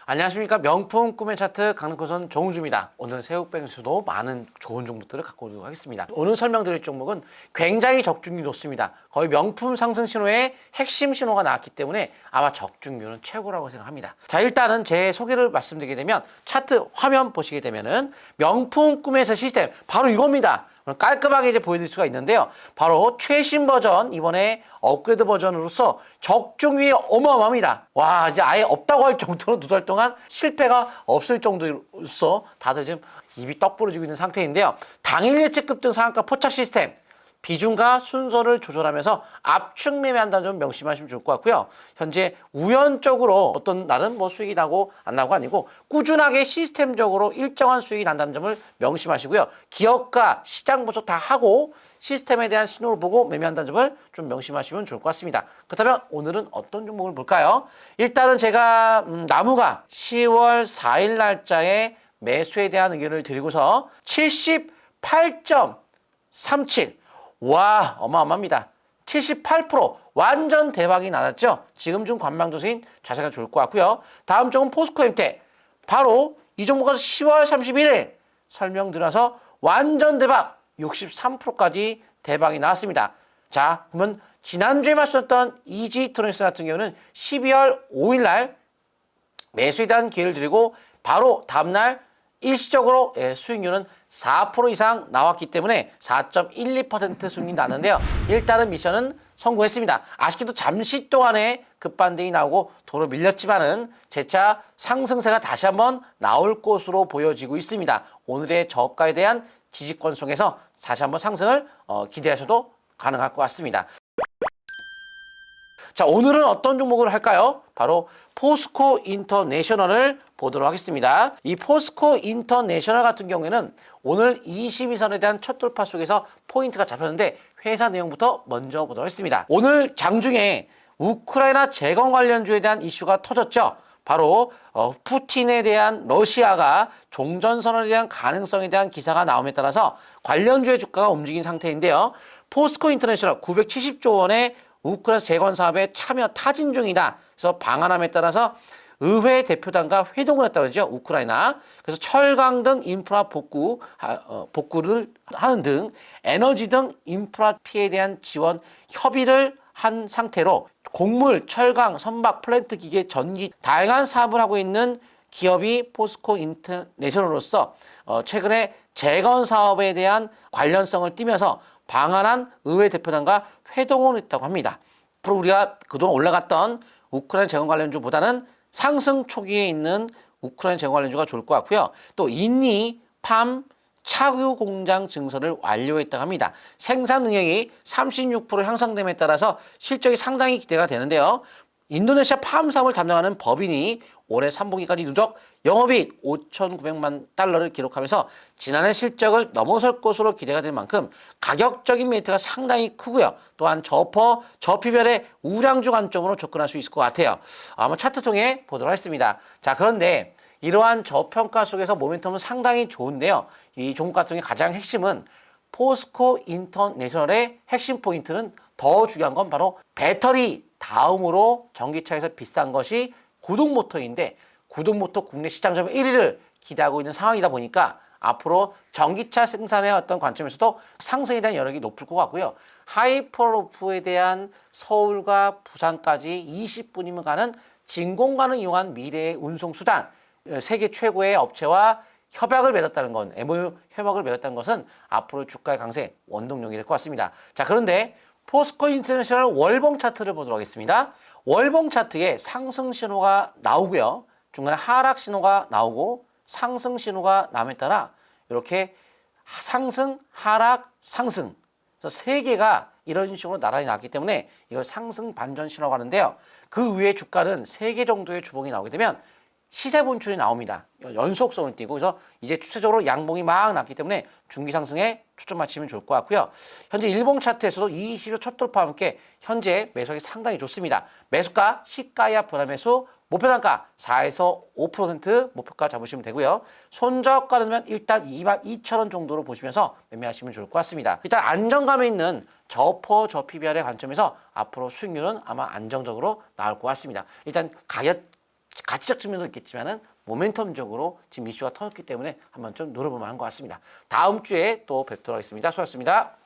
안녕하십니까. 명품 꿈의 차트 강릉코선 정우주입니다. 오늘 새우뱅에서도 많은 좋은 정보들을 갖고 오도록 하겠습니다. 오늘 설명드릴 종목은 굉장히 적중률이 높습니다. 거의 명품 상승 신호의 핵심 신호가 나왔기 때문에 아마 적중률은 최고라고 생각합니다. 자, 일단은 제 소개를 말씀드리게 되면 차트 화면 보시게 되면은 명품 꿈의 차트 시스템 바로 이겁니다. 깔끔하게 이제 보여드릴 수가 있는데요. 바로 최신 버전, 이번에 업그레이드 버전으로서 적중률이 어마어마합니다. 와, 이제 아예 없다고 할 정도로 2달 동안 실패가 없을 정도로서 다들 지금 입이 떡 부러지고 있는 상태인데요. 당일 예측급 등 상한가 포착 시스템, 비중과 순서를 조절하면서 압축 매매한다는 점 명심하시면 좋을 것 같고요. 현재 우연적으로 어떤 날은 뭐 수익이 나고 안 나고 아니고 꾸준하게 시스템적으로 일정한 수익이 난다는 점을 명심하시고요. 기업가 시장 분석 다 하고 시스템에 대한 신호를 보고 매매한다는 점을 좀 명심하시면 좋을 것 같습니다. 그렇다면 오늘은 어떤 종목을 볼까요? 일단은 제가 나무가 10월 4일 날짜에 매수에 대한 의견을 드리고서 78.37 와, 어마어마합니다. 78% 완전 대박이 나왔죠. 지금 중 관망도수인 자세가 좋을 것 같고요. 다음 종은 포스코 엠텍. 바로 이 종목은 10월 31일 설명드려서 완전 대박 63%까지 대박이 나왔습니다. 자, 그러면 지난주에 말씀드렸던 이지트로닉스 같은 경우는 12월 5일 날 매수에 대한 기회를 드리고 바로 다음날 일시적으로 수익률은 4% 이상 나왔기 때문에 4.12% 수익이 나는데요. 일단은 미션은 성공했습니다. 아쉽게도 잠시 동안에 급반등이 나오고 도로 밀렸지만은 재차 상승세가 다시 한번 나올 것으로 보여지고 있습니다. 오늘의 저가에 대한 지지권 속에서 다시 한번 상승을 기대하셔도 가능할 것 같습니다. 자, 오늘은 어떤 종목을 할까요? 바로 포스코 인터내셔널을 보도록 하겠습니다. 이 포스코 인터내셔널 같은 경우에는 오늘 22선에 대한 첫 돌파 속에서 포인트가 잡혔는데 회사 내용부터 먼저 보도록 하겠습니다. 오늘 장중에 우크라이나 재건 관련주에 대한 이슈가 터졌죠. 바로 푸틴에 대한 러시아가 종전선언에 대한 가능성에 대한 기사가 나옴에 따라서 관련주의 주가가 움직인 상태인데요. 포스코 인터내셔널 970조 원의 우크라이나 재건 사업에 참여 타진 중이다. 그래서 방한함에 따라서 의회 대표단과 회동을 했다고 그러죠. 우크라이나. 그래서 철강 등 인프라 복구를 하는 등 에너지 등 인프라 피해에 대한 지원 협의를 한 상태로 곡물, 철강, 선박, 플랜트, 기계, 전기 다양한 사업을 하고 있는 기업이 포스코 인터내셔널로서 최근에 재건 사업에 대한 관련성을 띠면서 방한한 의회 대표단과 회동을 했다고 합니다. 앞으로 우리가 그동안 올라갔던 우크라이나 재건 관련주보다는 상승 초기에 있는 우크라이나 재건 관련주가 좋을 것 같고요. 또 인니, 팜, 차유 공장 증설을 완료했다고 합니다. 생산 능력이 36% 향상됨에 따라서 실적이 상당히 기대가 되는데요. 인도네시아 팜 사업을 담당하는 법인이 올해 3분기까지 누적 영업이익 5,900만 달러를 기록하면서 지난해 실적을 넘어설 것으로 기대가 될 만큼 가격적인 메리트가 상당히 크고요. 또한 저피별의 우량주 관점으로 접근할 수 있을 것 같아요. 한번 차트 통해 보도록 하겠습니다. 자, 그런데 이러한 저평가 속에서 모멘텀은 상당히 좋은데요. 이 종목 같은 경우에 가장 핵심은 포스코 인터내셔널의 핵심 포인트는 더 중요한 건 바로 배터리 다음으로 전기차에서 비싼 것이 구동모터인데 구동모터 국내 시장점 1위를 기대하고 있는 상황이다 보니까 앞으로 전기차 생산의 어떤 관점에서도 상승에 대한 여력이 높을 것 같고요. 하이퍼루프에 대한 서울과 부산까지 20분이면 가는 진공관을 이용한 미래의 운송수단, 세계 최고의 업체와 협약을 맺었다는 건, MOU 협약을 맺었다는 것은 앞으로 주가의 강세 원동력이 될 것 같습니다. 자, 그런데 포스코 인터내셔널 월봉 차트를 보도록 하겠습니다. 월봉 차트에 상승 신호가 나오고요. 중간에 하락 신호가 나오고 상승 신호가 남에 따라 이렇게 상승, 하락, 상승. 그래서 세 개가 이런 식으로 나란히 나왔기 때문에 이걸 상승 반전 신호가 하는데요. 그 위에 주가는 3개 정도의 주봉이 나오게 되면 시세 분출이 나옵니다. 연속성을 띠고 그래서 이제 추세적으로 양봉이 막 났기 때문에 중기 상승에 초점 맞추면 좋을 것 같고요. 현재 일봉 차트에서도 20일 첫 돌파와 함께 현재 매수하기 상당히 좋습니다. 매수가 시가야 분할매수 목표 단가 4에서 5% 목표가 잡으시면 되고요. 손저가는 일단 22,000원 정도로 보시면서 매매하시면 좋을 것 같습니다. 일단 안정감에 있는 저퍼 저피별의 관점에서 앞으로 수익률은 아마 안정적으로 나올 것 같습니다. 일단 가치적 측면도 있겠지만은 모멘텀적으로 지금 이슈가 터졌기 때문에 한번 좀 노려볼 만한 것 같습니다. 다음 주에 또 뵙도록 하겠습니다. 수고하셨습니다.